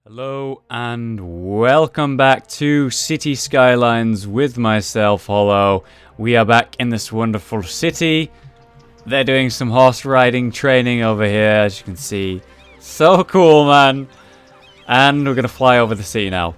Hello and welcome back to City Skylines with myself, Hollow. We are back in this wonderful city. They're doing some horse riding training over here, as you can see. So cool, man. And we're going to fly over the city now.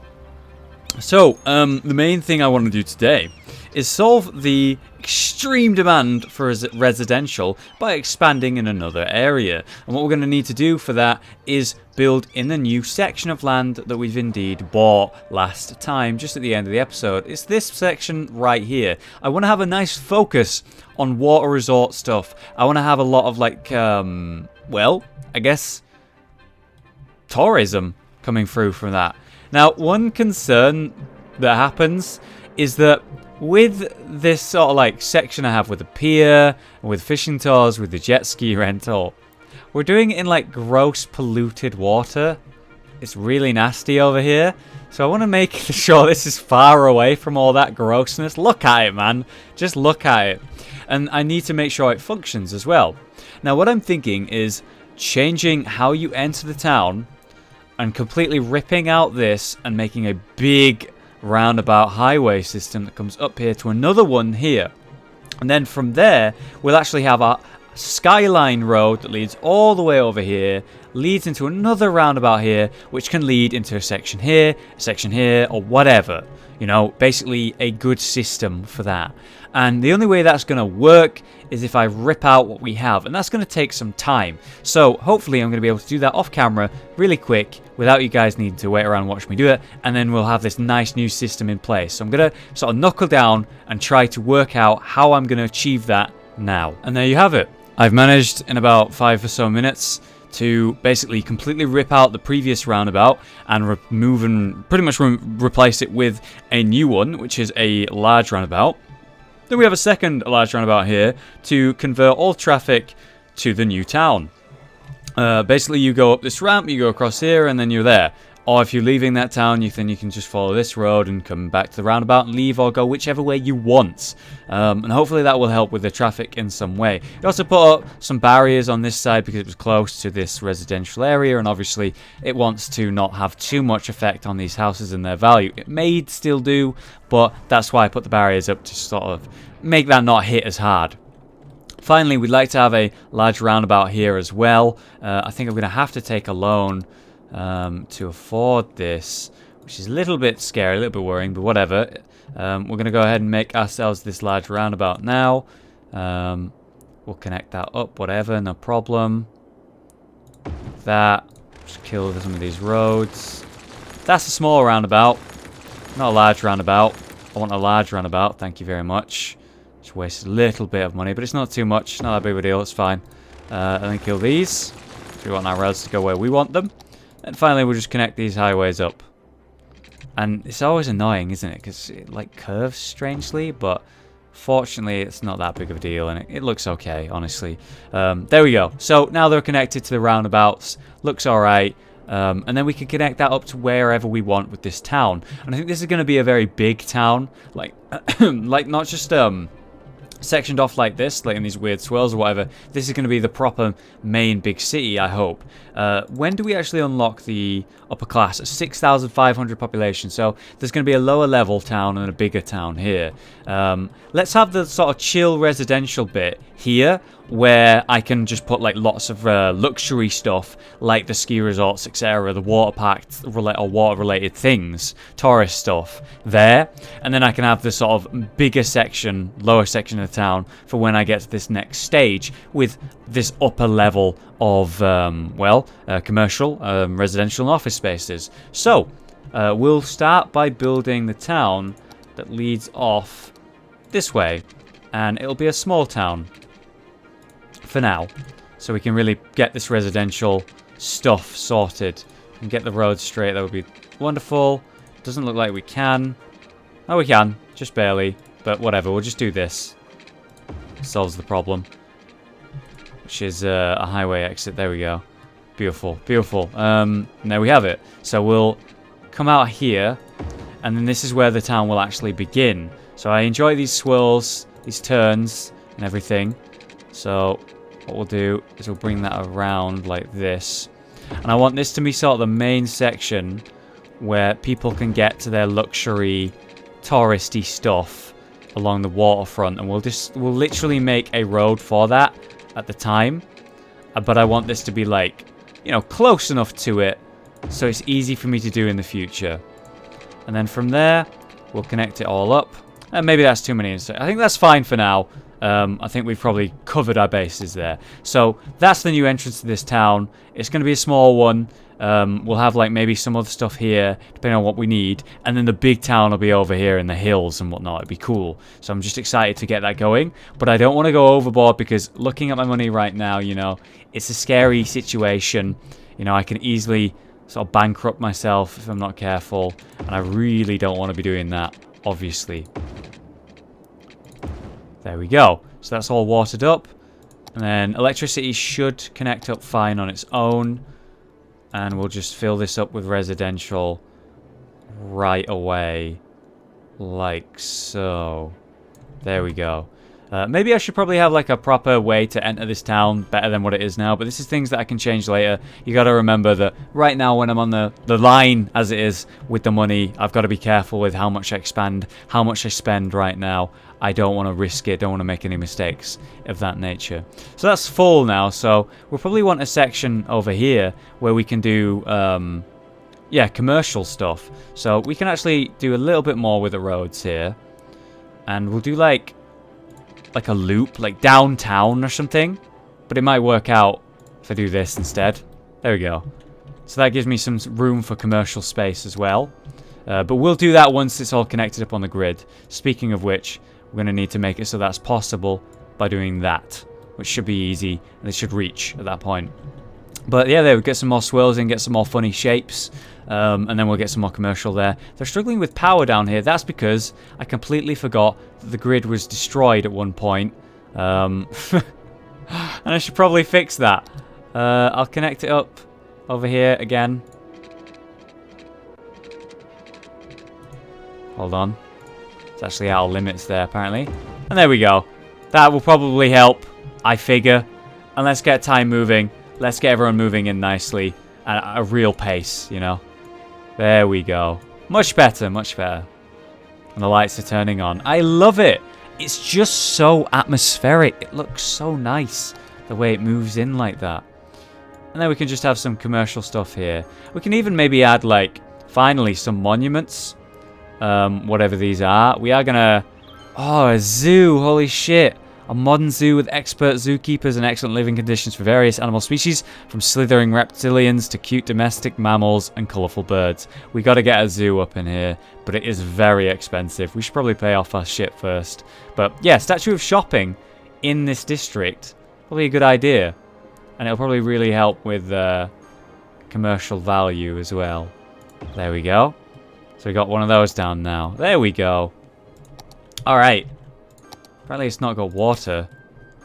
So, the main thing I want to do today is solve the extreme demand for residential by expanding in another area. And what we're going to need to do for that is build in the new section of land that we've indeed bought last time, just at the end of the episode. It's this section right here. I want to have a nice focus on water resort stuff. I want to have a lot of I guess tourism coming through from that. Now, one concern that happens is that with this sort of section I have with the pier, with fishing tours, with the jet ski rental, we're doing it in gross polluted water. It's really nasty over here. So I want to make sure this is far away from all that grossness. Look at it, man. Just look at it. And I need to make sure it functions as well. Now, what I'm thinking is changing how you enter the town and completely ripping out this and making a big roundabout highway system that comes up here to another one here. And then from there, we'll actually have a skyline road that leads all the way over here, leads into another roundabout here, which can lead into a section here, or whatever. You know, basically a good system for that. And the only way that's going to work is if I rip out what we have. And that's going to take some time. So hopefully I'm going to be able to do that off camera really quick without you guys needing to wait around and watch me do it. And then we'll have this nice new system in place. So I'm going to sort of knuckle down and try to work out how I'm going to achieve that now. And there you have it. I've managed in about 5 or so minutes to basically completely rip out the previous roundabout and remove and pretty much replace it with a new one, which is a large roundabout. Then we have a second large roundabout here to convert all traffic to the new town. Basically, you go up this ramp, you go across here, and then you're there. Or if you're leaving that town, then you can just follow this road and come back to the roundabout and leave, or go whichever way you want. And hopefully that will help with the traffic in some way. You also put up some barriers on this side because it was close to this residential area, and obviously it wants to not have too much effect on these houses and their value. It may still do, but that's why I put the barriers up to sort of make that not hit as hard. Finally, we'd like to have a large roundabout here as well. I think I'm going to have to take a loan to afford this, which is a little bit scary, a little bit worrying, but whatever. We're going to go ahead and make ourselves this large roundabout now. We'll connect that up, whatever, no problem. That, just kill some of these roads. That's a small roundabout, not a large roundabout. I want a large roundabout, thank you very much. Just wasted a little bit of money, but it's not too much, not that big of a deal, it's fine. And then kill these. So we want our roads to go where we want them. And finally, we'll just connect these highways up. And it's always annoying, isn't it? Because it curves strangely, but fortunately, it's not that big of a deal, and it looks okay, honestly. There we go. So now they're connected to the roundabouts. Looks all right. And then we can connect that up to wherever we want with this town. And I think this is going to be a very big town, like not just sectioned off like this, like in these weird swirls or whatever. This is going to be the proper main big city, I hope. When do we actually unlock the upper class? 6,500 population. So there's going to be a lower level town and a bigger town here. Let's have the sort of chill residential bit here, where I can just put lots of luxury stuff, like the ski resorts, etc., the water parks or water related things, tourist stuff there, and then I can have this sort of bigger section, lower section of the town for when I get to this next stage with this upper level of commercial, residential and office spaces. So we'll start by building the town that leads off this way, and it'll be a small town for now, so we can really get this residential stuff sorted and get the road straight. That would be wonderful. Doesn't look like we can. Oh, we can, just barely, but whatever, we'll just do this. Solves the problem, which is a highway exit. There we go. Beautiful, beautiful. There we have it. So we'll come out here, and then this is where the town will actually begin. So I enjoy these swirls, these turns and everything. So what we'll do is we'll bring that around like this. And I want this to be sort of the main section where people can get to their luxury touristy stuff along the waterfront, and we'll literally make a road for that at the time. But I want this to be like, you know, close enough to it so it's easy for me to do in the future. And then from there, we'll connect it all up. And maybe that's too many. I think that's fine for now. I think we've probably covered our bases there. So that's the new entrance to this town. It's going to be a small one. We'll have like maybe some other stuff here, depending on what we need. And then the big town will be over here in the hills and whatnot. It'd be cool. So I'm just excited to get that going. But I don't want to go overboard because looking at my money right now, you know, it's a scary situation. You know, I can easily sort of bankrupt myself if I'm not careful. And I really don't want to be doing that, obviously. There we go. So that's all watered up. And then electricity should connect up fine on its own. And we'll just fill this up with residential right away. Like so. There we go. Maybe I should probably have like a proper way to enter this town better than what it is now. But this is things that I can change later. You got to remember that right now when I'm on the line as it is with the money, I've got to be careful with how much I expand, how much I spend right now. I don't want to risk it, don't want to make any mistakes of that nature. So that's full now, so we'll probably want a section over here where we can do, yeah, commercial stuff. So we can actually do a little bit more with the roads here. And we'll do like a loop, like downtown or something. But it might work out if I do this instead. There we go. So that gives me some room for commercial space as well. But we'll do that once it's all connected up on the grid. Speaking of which, we're going to need to make it so that's possible by doing that, which should be easy, and it should reach at that point. But yeah, there we get some more swirls in, get some more funny shapes, and then we'll get some more commercial there. They're struggling with power down here. That's because I completely forgot that the grid was destroyed at one point. And I should probably fix that. I'll connect it up over here again. Hold on. It's actually out of limits there, apparently. And there we go. That will probably help, I figure. And let's get time moving. Let's get everyone moving in nicely. At a real pace, you know. There we go. Much better, much better. And the lights are turning on. I love it. It's just so atmospheric. It looks so nice, the way it moves in like that. And then we can just have some commercial stuff here. We can even maybe add, like, finally, some monuments. Whatever these are. We are gonna... Oh, a zoo. Holy shit. A modern zoo with expert zookeepers and excellent living conditions for various animal species, from slithering reptilians to cute domestic mammals and colourful birds. We gotta get a zoo up in here, but it is very expensive. We should probably pay off our shit first. But yeah, statue of shopping in this district. Probably a good idea. And it'll probably really help with commercial value as well. There we go. So we got one of those down now. There we go. Alright. Apparently it's not got water.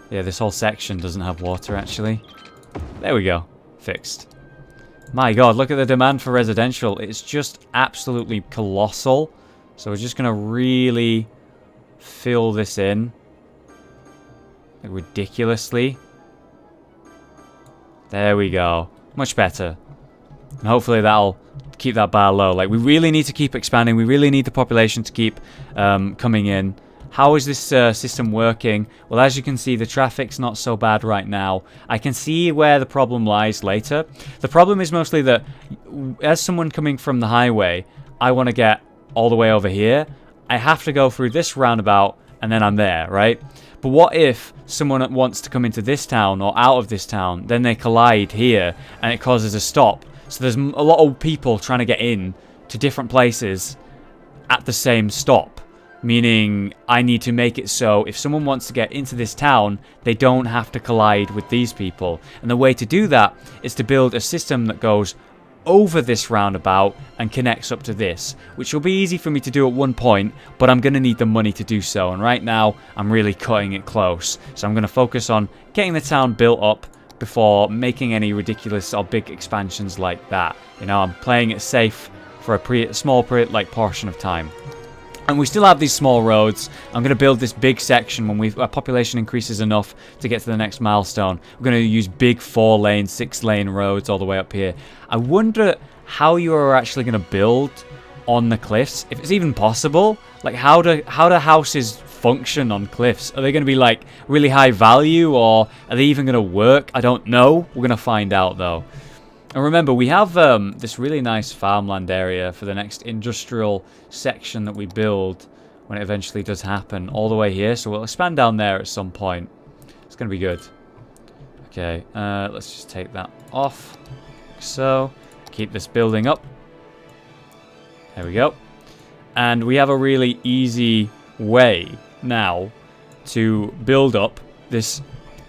Yeah, this whole section doesn't have water, actually. There we go. Fixed. My god, look at the demand for residential. It's just absolutely colossal. So we're just going to really fill this in. Like, ridiculously. There we go. Much better. And hopefully that'll keep that bar low. Like, we really need to keep expanding. We really need the population to keep coming in. How is this system working? Well, as you can see, the traffic's not so bad right now. I can see where the problem lies later. The problem is mostly that as someone coming from the highway, I want to get all the way over here. I have to go through this roundabout and then I'm there, right? But what if someone wants to come into this town or out of this town, then they collide here and it causes a stop? So there's a lot of people trying to get in to different places at the same stop. Meaning, I need to make it so if someone wants to get into this town, they don't have to collide with these people. And the way to do that is to build a system that goes over this roundabout and connects up to this, which will be easy for me to do at one point, but I'm going to need the money to do so. And right now, I'm really cutting it close. So I'm going to focus on getting the town built up before making any ridiculous or big expansions like that. You know, I'm playing it safe for a small portion of time. And we still have these small roads. I'm going to build this big section when our population increases enough to get to the next milestone. We're going to use big 4-lane, 6-lane roads all the way up here. I wonder how you are actually going to build on the cliffs, if it's even possible. Like, how do houses function on cliffs? Are they going to be like really high value, or are they even going to work? I don't know. We're going to find out though. And remember, we have this really nice farmland area for the next industrial section that we build when it eventually does happen, all the way here. So we'll expand down there at some point. It's going to be good. Okay, let's just take that off. So, keep this building up. There we go. And we have a really easy way now to build up this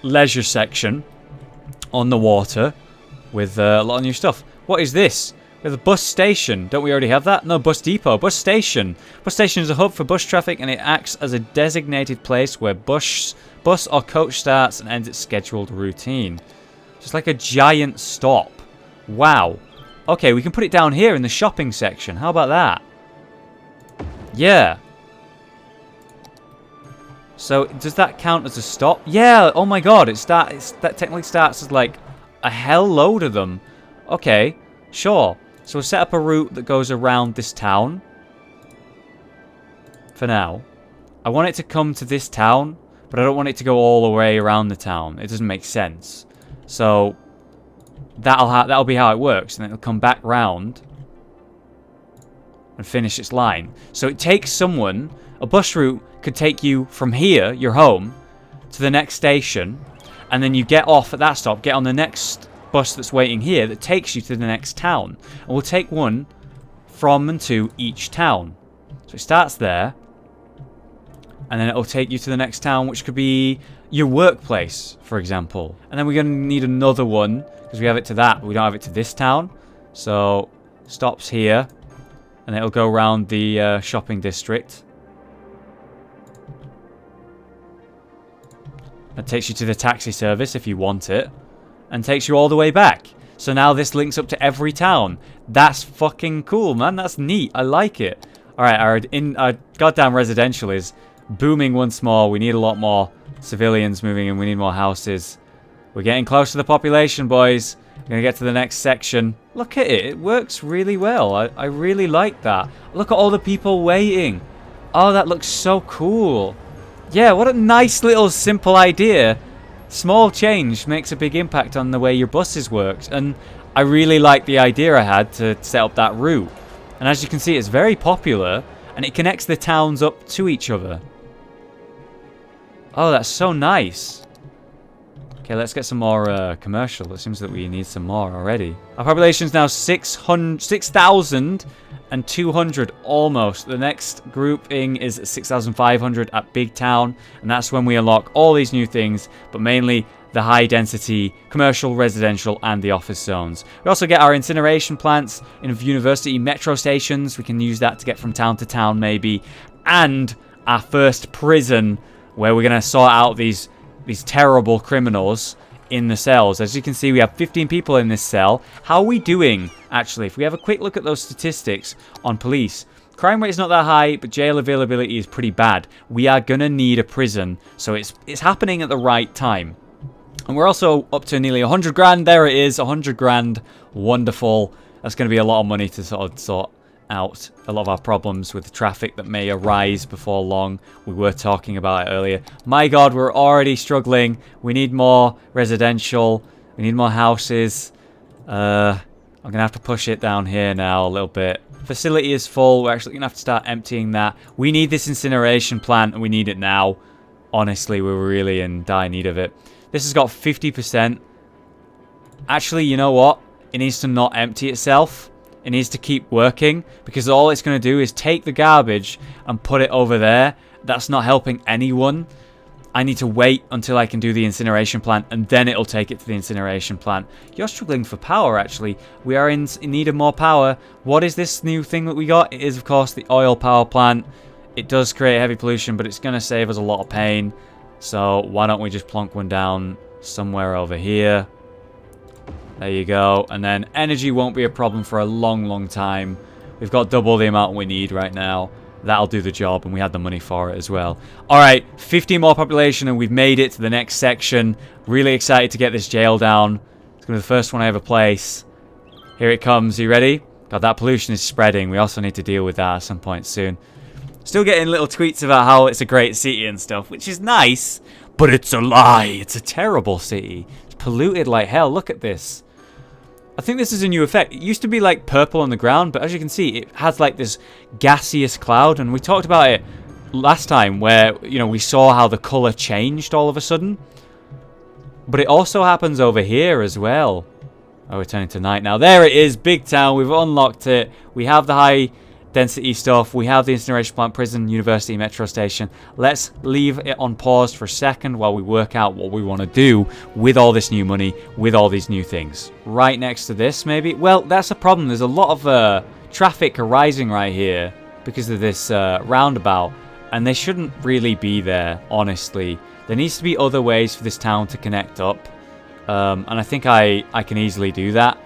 leisure section on the water with a lot of new stuff. What is this? We have a bus station. Don't we already have that? No, bus depot. Bus station. Bus station is a hub for bus traffic, and it acts as a designated place where bus or coach starts and ends its scheduled routine. Just like a giant stop. Wow. Okay, we can put it down here in the shopping section. How about that? Yeah. So, does that count as a stop? Yeah, oh my god, that technically starts as like a hell load of them. Okay, sure. So we'll set up a route that goes around this town. For now. I want it to come to this town, but I don't want it to go all the way around the town. It doesn't make sense. So that'll be how it works, and it'll come back round and finish its line. So it takes someone. A bus route could take you from here, your home, to the next station. And then you get off at that stop, get on the next bus that's waiting here that takes you to the next town. And we'll take one from and to each town. So it starts there. And then it'll take you to the next town, which could be your workplace, for example. And then we're going to need another one, because we have it to that, but we don't have it to this town. So, stops here. And it'll go around the shopping district. That takes you to the taxi service if you want it. And takes you all the way back. So now this links up to every town. That's fucking cool, man. That's neat. I like it. Alright, our goddamn residential is booming once more. We need a lot more civilians moving in. We need more houses. We're getting close to the population, boys. We're going to get to the next section. Look at it. It works really well. I really like that. Look at all the people waiting. Oh, that looks so cool. Yeah, what a nice little simple idea. Small change makes a big impact on the way your buses works. And I really like the idea I had to set up that route. And as you can see, it's very popular. And it connects the towns up to each other. Oh, that's so nice. Okay, let's get some more commercial. It seems that we need some more already. Our population is now 6,200 almost. The next grouping is 6,500 at Big Town. And that's when we unlock all these new things, but mainly the high density commercial, residential, and the office zones. We also get our incineration plants in university metro stations. We can use that to get from town to town maybe. And our first prison, where we're going to sort out these terrible criminals in the cells. As you can see, we have 15 people in this cell. How are we doing, actually? If we have a quick look at those statistics on police, crime rate is not that high, but jail availability is pretty bad. We are going to need a prison, so it's happening at the right time. And we're also up to nearly 100 grand. There it is, 100 grand. Wonderful. That's going to be a lot of money to sort out a lot of our problems with the traffic that may arise before long. We were talking about it earlier. My god, we're already struggling. We need more residential. We need more houses. I'm going to have to push it down here now a little bit. Facility is full. We're actually going to have to start emptying that. We need this incineration plant, and we need it now. Honestly, we're really in dire need of it. This has got 50%. Actually, you know what? It needs to not empty itself. It needs to keep working, because all it's going to do is take the garbage and put it over there. That's not helping anyone. I need to wait until I can do the incineration plant, and then it'll take it to the incineration plant. You're struggling for power, actually. We are in need of more power. What is this new thing that we got? It is, of course, the oil power plant. It does create heavy pollution, but it's going to save us a lot of pain. So why don't we just plonk one down somewhere over here? There you go. And then energy won't be a problem for a long, long time. We've got double the amount we need right now. that'll do the job, and we had the money for it as well. Alright, 15 more population, and we've made it to the next section. Really excited to get this jail down. It's going to be the first one I ever place. Here it comes. Are you ready? God, that pollution is spreading. We also need to deal with that at some point soon. Still getting little tweets about how it's a great city and stuff, which is nice, but it's a lie. It's a terrible city. It's polluted like hell. Look at this. I think this is a new effect. It used to be like purple on the ground, but as you can see, it has like this gaseous cloud, and we talked about it last time where, you know, we saw how the color changed all of a sudden. But it also happens over here as well. Oh, we're turning to night now. There it is, big town. We've unlocked it. We have the high density stuff. We have the incineration plant, prison, university, metro station. Let's leave it on pause for a second while we work out what we want to do with all this new money, with all these new things. Right next to this, maybe? Well, that's a problem. There's a lot of traffic arising right here because of this roundabout, and they shouldn't really be there, honestly. There needs to be other ways for this town to connect up. And I think I can easily do that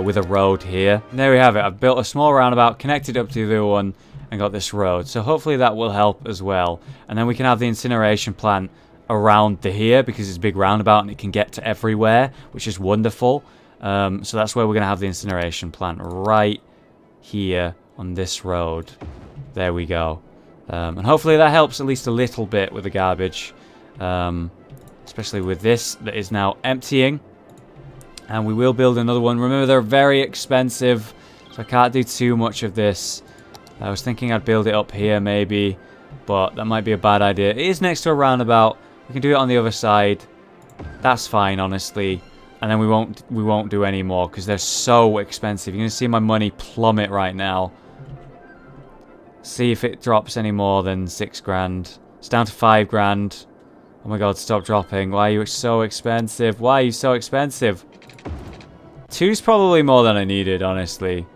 with a road here. And there we have it. I've built a small roundabout, connected up to the other one, and got this road. So hopefully that will help as well. And then we can have the incineration plant around here because it's a big roundabout and it can get to everywhere, which is wonderful. So that's where we're going to have the incineration plant, right here on this road. There we go. And hopefully that helps at least a little bit with the garbage. Especially with this that is now emptying. And we will build another one. Remember, they're very expensive, so I can't do too much of this. I was thinking I'd build it up here maybe, but that might be a bad idea. It is next to a roundabout. We can do it on the other side. That's fine, honestly. And then we won't do any more because they're so expensive. You're going to see my money plummet right now. See if it drops any more than 6 grand. It's down to 5 grand. Oh my god, stop dropping. Why are you so expensive? Why are you so expensive? 2's probably more than I needed, honestly.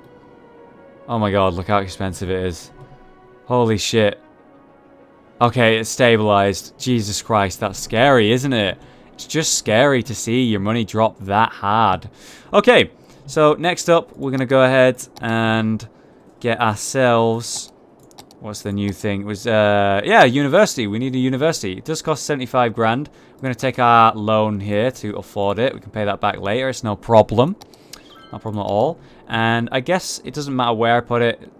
Oh my god, look how expensive it is. Holy shit. Okay, it's stabilized. Jesus Christ, that's scary, isn't it? It's just scary to see your money drop that hard. Okay, so next up, we're going to go ahead and get ourselves... What's the new thing? It was, yeah, university. We need a university. It does cost 75 grand. We're going to take our loan here to afford it. We can pay that back later. It's no problem. No problem at all. And I guess it doesn't matter where I put it.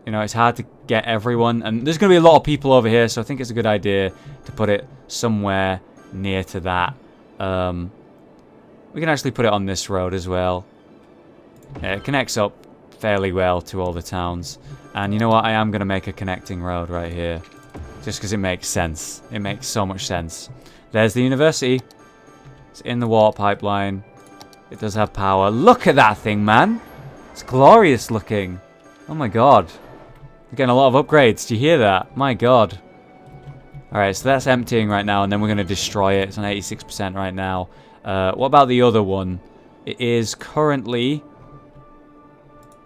You know, it's hard to get everyone. And there's going to be a lot of people over here, so I think it's a good idea to put it somewhere near to that. We can actually put it on this road as well. Yeah, it connects up fairly well to all the towns. And you know what? I am going to make a connecting road right here. Just because it makes sense. It makes so much sense. There's the university. It's in the water pipeline. It does have power. Look at that thing, man. It's glorious looking. Oh my god. We're getting a lot of upgrades. Do you hear that? My god. Alright, so that's emptying right now. And then we're going to destroy it. It's on 86% right now. What about the other one? It is currently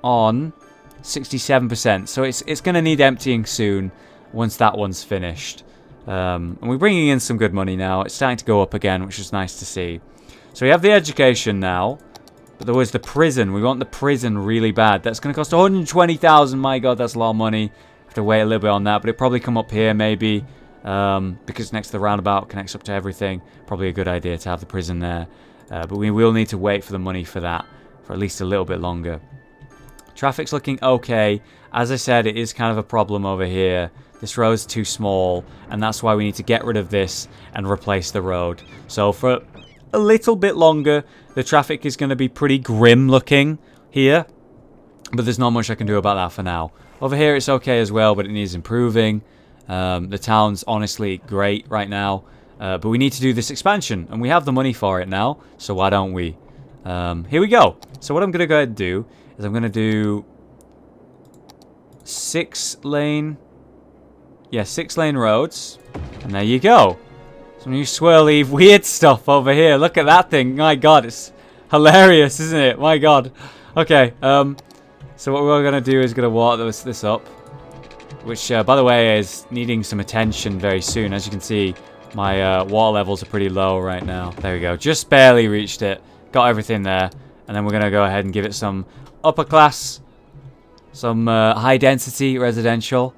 on 67%. So it's going to need emptying soon once that one's finished. And we're bringing in some good money now. It's starting to go up again, which is nice to see. So we have the education now. But there was the prison. We want the prison really bad. That's going to cost 120,000. My god, that's a lot of money. Have to wait a little bit on that. But it'll probably come up here maybe. Because next to the roundabout connects up to everything. Probably a good idea to have the prison there. But we will need to wait for the money for that. For at least a little bit longer. Traffic's looking okay. As I said, it is kind of a problem over here. This road's too small, and that's why we need to get rid of this and replace the road. So for a little bit longer, the traffic is going to be pretty grim looking here, but there's not much I can do about that for now. Over here it's okay as well, but it needs improving. The town's honestly great right now, but we need to do this expansion, and we have the money for it now, so why don't we? Here we go. So what I'm going to go ahead and do is I'm going to do 6-lane... Yeah, 6-lane roads. And there you go. Some new swirly weird stuff over here. Look at that thing. My god, it's hilarious, isn't it? My god. Okay, so what we're going to do is going to water this up. Which, by the way, is needing some attention very soon. As you can see, my water levels are pretty low right now. There we go. Just barely reached it. Got everything there. And then we're going to go ahead and give it some upper class. Some high density residential.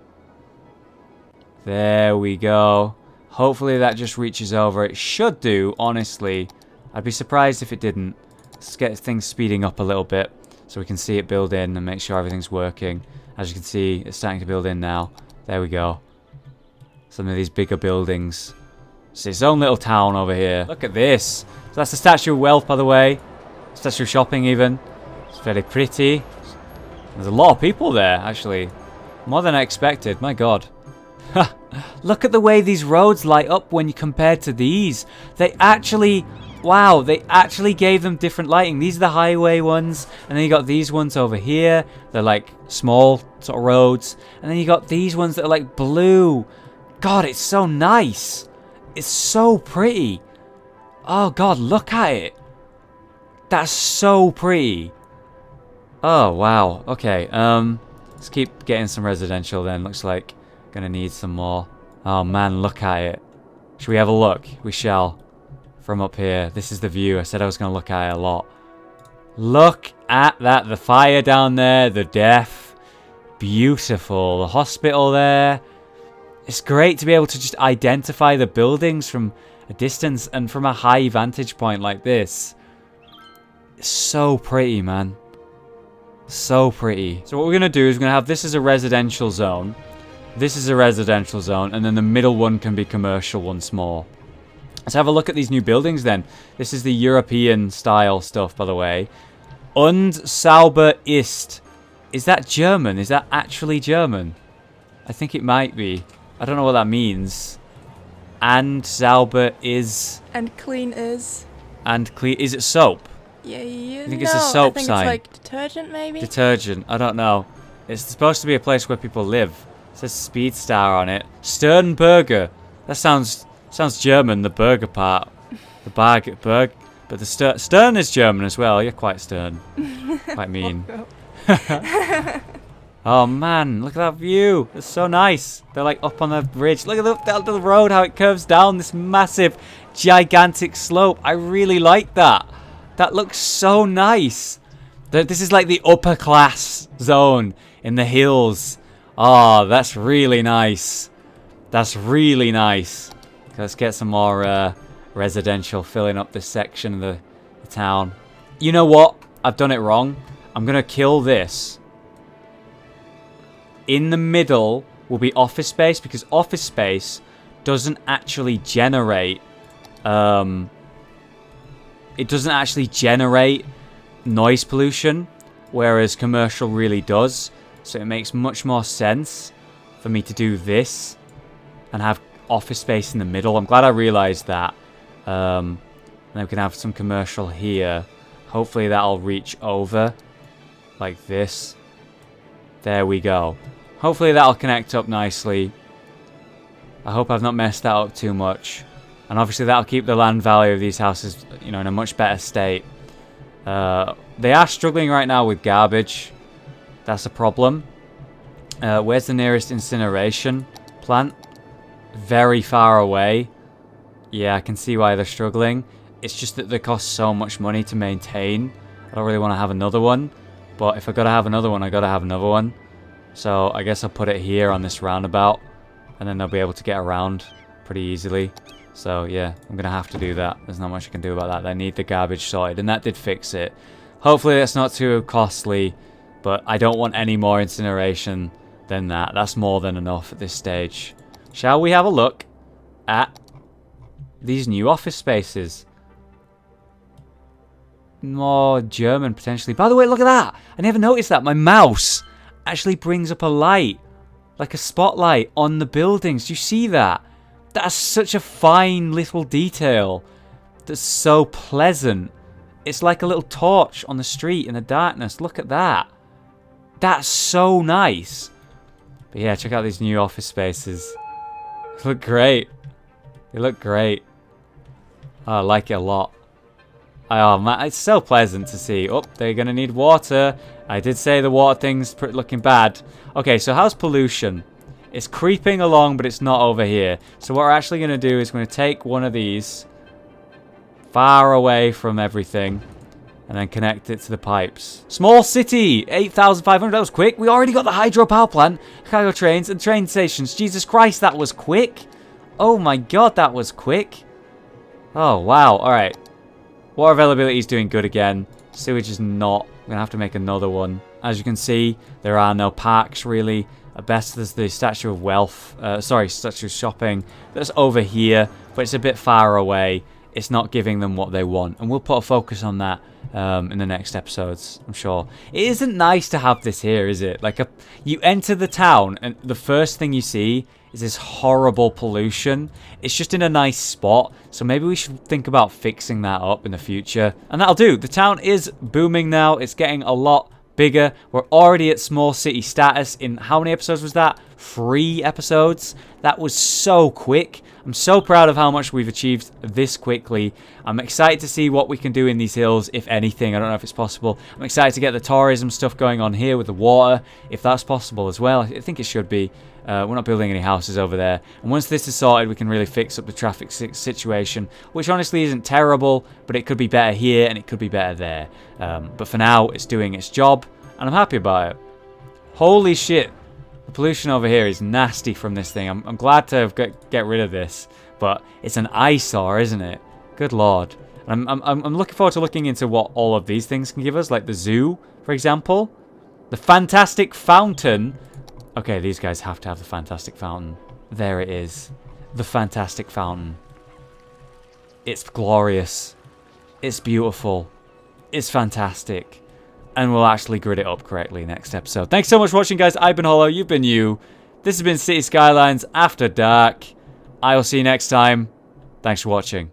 There we go. Hopefully that just reaches over. It should do, honestly. I'd be surprised if it didn't. Let's get things speeding up a little bit so we can see it build in and make sure everything's working. As you can see, it's starting to build in now. There we go. Some of these bigger buildings. It's its own little town over here. Look at this. So that's the Statue of Wealth, by the way. Statue of Shopping, even. It's very pretty. There's a lot of people there, actually. More than I expected. My God. Look at the way these roads light up when you compare to these. They actually... Wow, they actually gave them different lighting. These are the highway ones. And then you got these ones over here. They're like small sort of roads. And then you got these ones that are like blue. God, it's so nice. It's so pretty. Oh, God, look at it. That's so pretty. Oh, wow. Okay, let's keep getting some residential then. Looks like gonna need some more. Oh, man, look at it. Should we have a look? We shall. From up here. This is the view. I said I was gonna look at it a lot. Look at that. The fire down there. The death. Beautiful. The hospital there. It's great to be able to just identify the buildings from a distance and from a high vantage point like this. It's so pretty, man. So pretty. So what we're going to do is we're going to have this as a residential zone. This is a residential zone. And then the middle one can be commercial once more. Let's have a look at these new buildings then. This is the European style stuff, by the way. Und sauber ist. Is that German? Is that actually German? I think it might be. I don't know what that means. And sauber is... And clean is... And clean... Is it soap? Yeah, I think it's a soap sign. I think it's like detergent, maybe? Detergent. I don't know. It's supposed to be a place where people live. It says Speed Star on it. Sternburger. That sounds German, the burger part. The burg. But the Stern is German as well. You're quite stern. Quite mean. Oh man, look at that view. It's so nice. They're like up on the ridge. Look at the road, how it curves down this massive, gigantic slope. I really like that. That looks so nice. This is like the upper class zone in the hills. Oh, that's really nice. That's really nice. Let's get some more residential filling up this section of the town. You know what? I've done it wrong. I'm going to kill this. In the middle will be office space because office space doesn't actually generate it doesn't actually generate noise pollution, whereas commercial really does. So it makes much more sense for me to do this and have office space in the middle. I'm glad I realized that. And then we can have some commercial here. Hopefully that'll reach over like this. There we go. Hopefully that'll connect up nicely. I hope I've not messed that up too much. And obviously that'll keep the land value of these houses, you know, in a much better state. They are struggling right now with garbage. That's a problem. Where's the nearest incineration plant? Very far away. Yeah, I can see why they're struggling. It's just that they cost so much money to maintain. I don't really want to have another one. But if I gotta have another one, I gotta have another one. So I guess I'll put it here on this roundabout. And then they'll be able to get around pretty easily. So yeah, I'm going to have to do that. There's not much I can do about that. They need the garbage sorted. And that did fix it. Hopefully that's not too costly. But I don't want any more incineration than that. That's more than enough at this stage. Shall we have a look at these new office spaces? More German, potentially. By the way, look at that. I never noticed that. My mouse actually brings up a light. Like a spotlight on the buildings. Do you see that? That's such a fine little detail. That's so pleasant. It's like a little torch on the street in the darkness. Look at that. That's so nice. But yeah, check out these new office spaces. They look great. They look great. Oh, I like it a lot. Oh man, it's so pleasant to see. Oh, they're going to need water. I did say the water thing's looking bad. Okay, so how's pollution? It's creeping along, but it's not over here. So what we're actually going to do is we're going to take one of these far away from everything. And and then connect it to the pipes. Small city, 8,500. That was quick. We already got the hydro power plant, cargo trains, and train stations. Jesus Christ, that was quick. Oh my god, that was quick. Oh, wow. All right. Water availability is doing good again. Sewage is not. We're going to have to make another one. As you can see, there are no parks, really. At best, there's the Statue of Wealth. Statue of Shopping. That's over here, but it's a bit far away. It's not giving them what they want. And we'll put a focus on that in the next episodes, I'm sure. It isn't nice to have this here, is it? Like, you enter the town, and the first thing you see is this horrible pollution. It's just in a nice spot, so maybe we should think about fixing that up in the future. And that'll do. The town is booming now. It's getting a lot bigger. We're already at small city status in how many episodes was that? 3 episodes. That was so quick. I'm so proud of how much we've achieved this quickly. I'm excited to see what we can do in these hills, if anything. I don't know if it's possible. I'm excited to get the tourism stuff going on here with the water, if that's possible as well. I think it should be. We're not building any houses over there. And once this is sorted, we can really fix up the traffic situation, which honestly isn't terrible, but it could be better here and it could be better there. But for now, it's doing its job, and I'm happy about it. Holy shit. The pollution over here is nasty from this thing. I'm glad to get rid of this, but it's an eyesore, isn't it? Good lord. I'm looking forward to looking into what all of these things can give us, like the zoo, for example. The fantastic fountain. Okay, these guys have to have the fantastic fountain. There it is. The fantastic fountain. It's glorious. It's beautiful. It's fantastic. And we'll actually grid it up correctly next episode. Thanks so much for watching, guys. I've been Hollow. You've been you. This has been City Skylines After Dark. I will see you next time. Thanks for watching.